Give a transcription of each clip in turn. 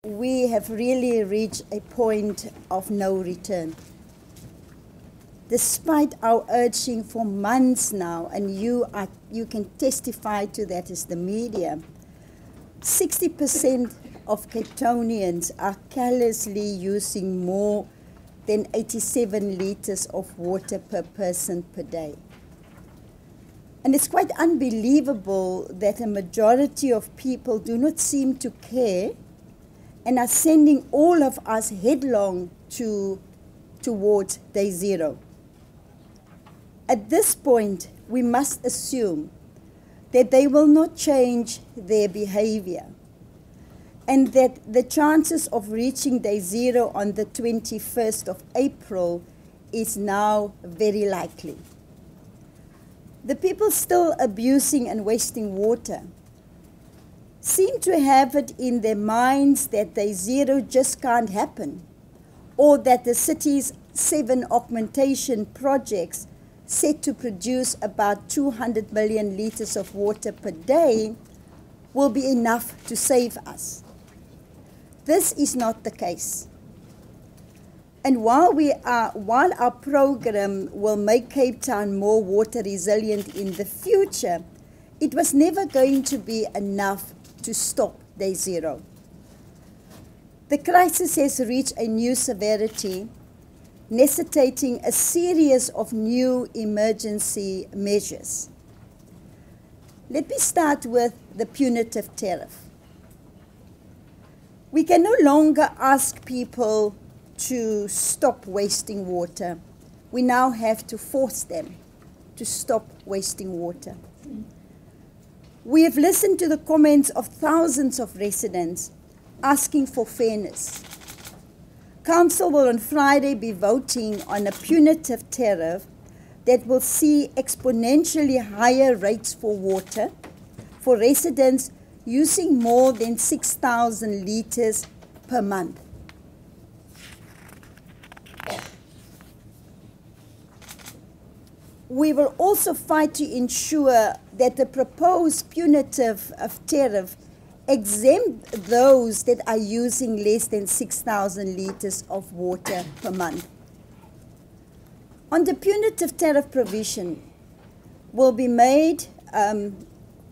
we have really reached a point of no return. Despite our urging for months now, and you can testify to that as the media, 60% of Cape Townians are carelessly using more than 87 litres of water per person per day. And it's quite unbelievable that a majority of people do not seem to care and are sending all of us headlong towards day zero. At this point, we must assume that they will not change their behavior and that the chances of reaching day zero on the 21st of April is now very likely. The people still abusing and wasting water seem to have it in their minds that day zero just can't happen, or that the city's 7 augmentation projects set to produce about 200 million litres of water per day will be enough to save us. This is not the case. And while our program will make Cape Town more water resilient in the future, it was never going to be enough to stop day zero. The crisis has reached a new severity, necessitating a series of new emergency measures. Let me start with the punitive tariff. We can no longer ask people to stop wasting water. We now have to force them to stop wasting water. We have listened to the comments of thousands of residents asking for fairness. Council will on Friday be voting on a punitive tariff that will see exponentially higher rates for water for residents using more than 6,000 litres per month. We will also fight to ensure that the proposed punitive tariff exempt those that are using less than 6,000 litres of water per month. On the punitive tariff provision will be made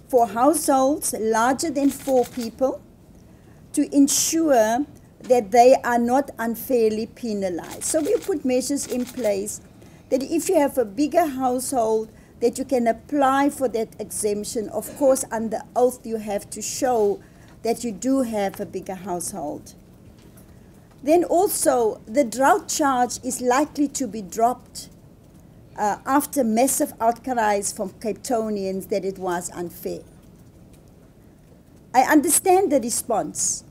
for households larger than 4 people to ensure that they are not unfairly penalized. So we put measures in place that if you have a bigger household, that you can apply for that exemption. Of course, under oath, you have to show that you do have a bigger household. Then also, the drought charge is likely to be dropped after massive outcries from Cape Townians that it was unfair. I understand the response,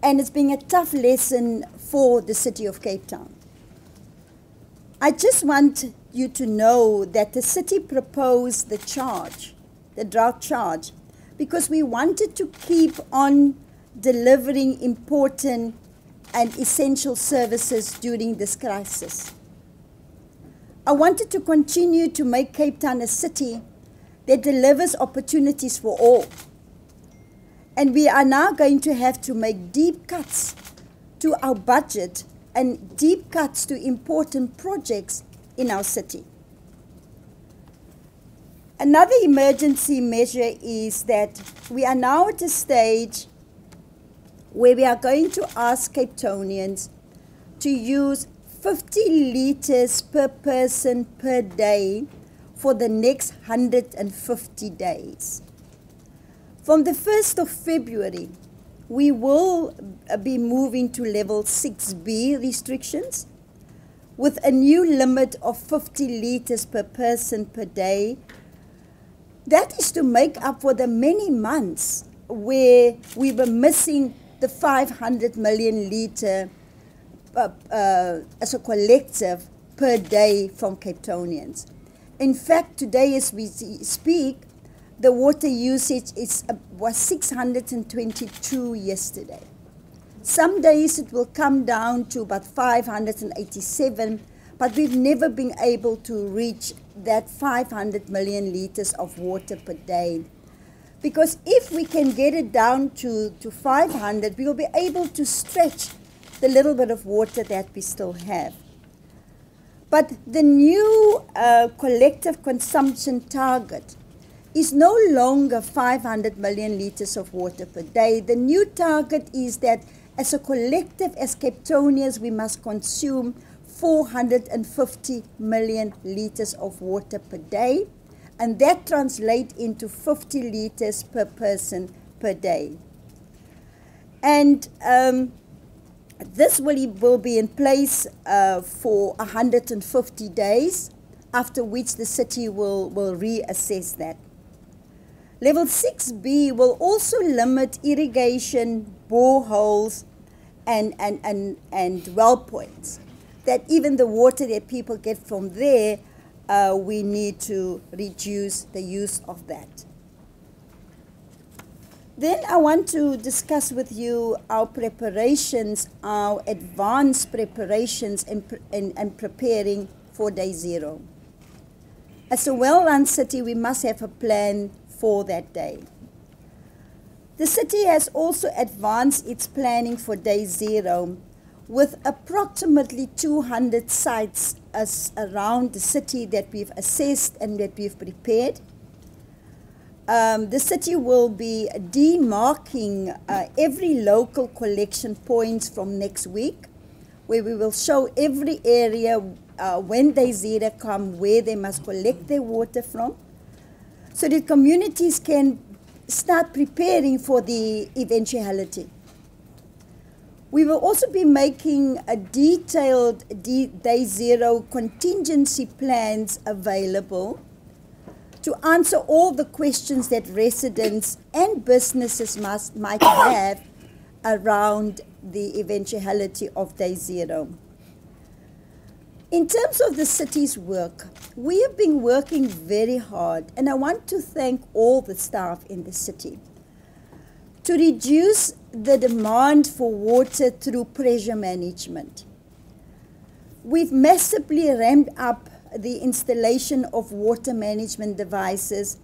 and it's been a tough lesson for the city of Cape Town. I just want you to know that the city proposed the charge, the drought charge, because we wanted to keep on delivering important and essential services during this crisis. I wanted to continue to make Cape Town a city that delivers opportunities for all. And we are now going to have to make deep cuts to our budget and deep cuts to important projects in our city. Another emergency measure is that we are now at a stage where we are going to ask Cape Townians to use 50 litres per person per day for the next 150 days. From the 1st of February, we will be moving to level 6B restrictions with a new limit of 50 litres per person per day. That is to make up for the many months where we were missing the 500 million litre as a collective per day from Cape Townians. In fact, today as we speak, the water usage was 622 yesterday. Some days it will come down to about 587, but we've never been able to reach that 500 million litres of water per day. Because if we can get it down to 500, we will be able to stretch the little bit of water that we still have. But the new collective consumption target is no longer 500 million litres of water per day. The new target is that as a collective, as Cape Townians, we must consume 450 million litres of water per day, and that translates into 50 litres per person per day. And this will be in place for 150 days, after which the city will reassess that. Level 6B will also limit irrigation, boreholes, and well points. That even the water that people get from there, we need to reduce the use of that. Then I want to discuss with you our preparations, our advanced preparations and preparing for day zero. As a well-run city, we must have a plan for that day. The city has also advanced its planning for day zero with approximately 200 sites around the city that we've assessed and that we've prepared. The city will be demarking every local collection points from next week, where we will show every area when day zero come, where they must collect their water from, so that communities can start preparing for the eventuality. We will also be making a detailed day zero contingency plans available to answer all the questions that residents and businesses might have around the eventuality of day zero. In terms of the city's work, we have been working very hard, and I want to thank all the staff in the city, to reduce the demand for water through pressure management. We've massively ramped up the installation of water management devices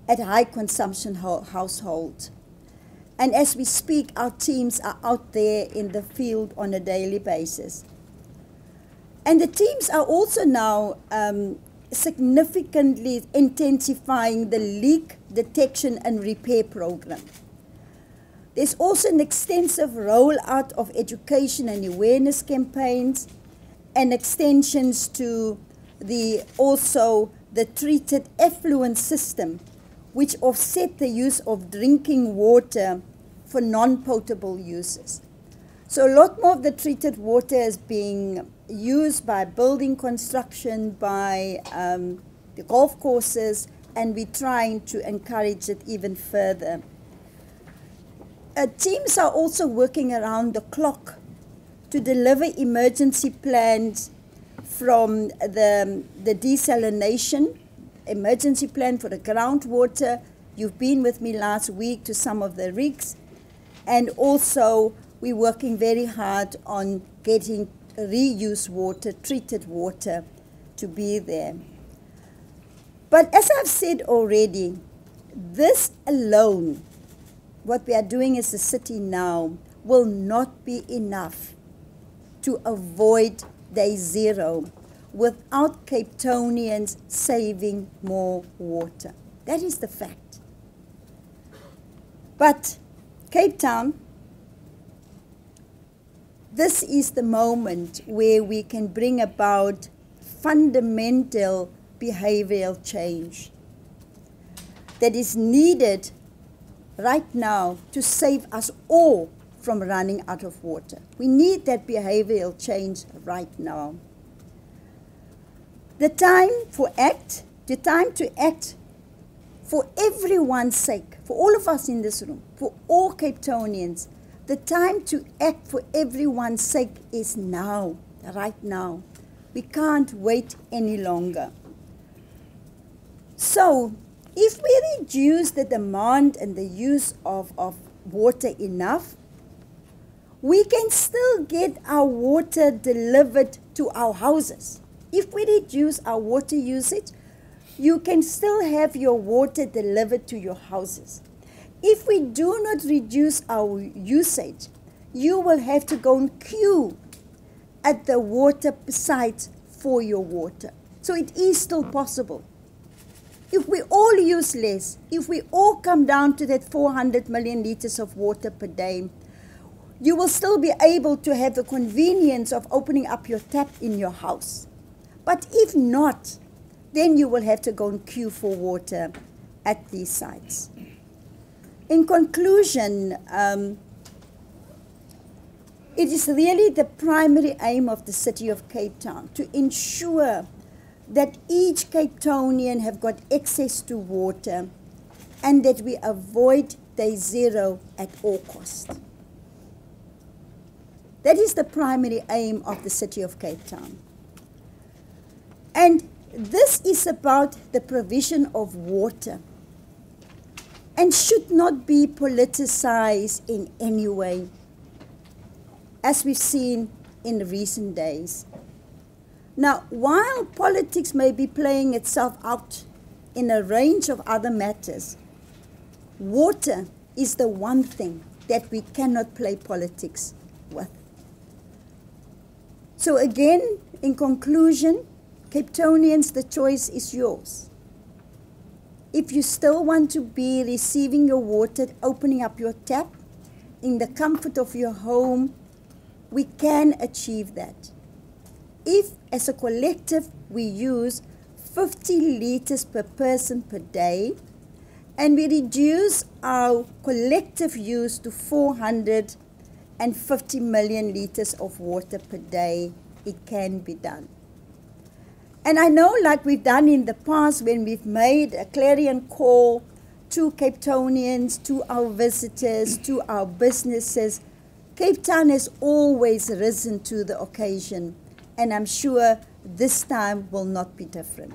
at high consumption households. And as we speak, our teams are out there in the field on a daily basis. And the teams are also now significantly intensifying the leak detection and repair program. There's also an extensive rollout of education and awareness campaigns and extensions to the treated effluent system, which offset the use of drinking water for non-potable uses. So a lot more of the treated water is being used by building construction, by the golf courses, and we're trying to encourage it even further. Teams are also working around the clock to deliver emergency plans from the desalination, emergency plan for the groundwater. You've been with me last week to some of the rigs. And also, we're working very hard on getting reused water, treated water, to be there. But as I've said already, this alone, what we are doing as a city now, will not be enough to avoid day zero without Cape Townians saving more water. That is the fact. But Cape Town, this is the moment where we can bring about fundamental behavioral change that is needed right now to save us all from running out of water. We need that behavioral change right now. The time to act for everyone's sake, for all of us in this room, for all Cape Townians, the time to act for everyone's sake is now, right now. We can't wait any longer. So, if we reduce the demand and the use of water enough, we can still get our water delivered to our houses. If we reduce our water usage, you can still have your water delivered to your houses. If we do not reduce our usage, you will have to go and queue at the water site for your water. So it is still possible. If we all use less, if we all come down to that 400 million liters of water per day, you will still be able to have the convenience of opening up your tap in your house. But if not, then you will have to go and queue for water at these sites. In conclusion, it is really the primary aim of the City of Cape Town to ensure that each Cape Townian have got access to water and that we avoid day zero at all costs. That is the primary aim of the City of Cape Town. And this is about the provision of water and should not be politicized in any way, as we've seen in recent days. Now, while politics may be playing itself out in a range of other matters, water is the one thing that we cannot play politics with. So again, in conclusion, Cape Townians, the choice is yours. If you still want to be receiving your water, opening up your tap in the comfort of your home, we can achieve that. If, as a collective, we use 50 liters per person per day, and we reduce our collective use to 450 million liters of water per day, it can be done. And I know, like we've done in the past when we've made a clarion call to Cape Townians, to our visitors, to our businesses, Cape Town has always risen to the occasion, and I'm sure this time will not be different.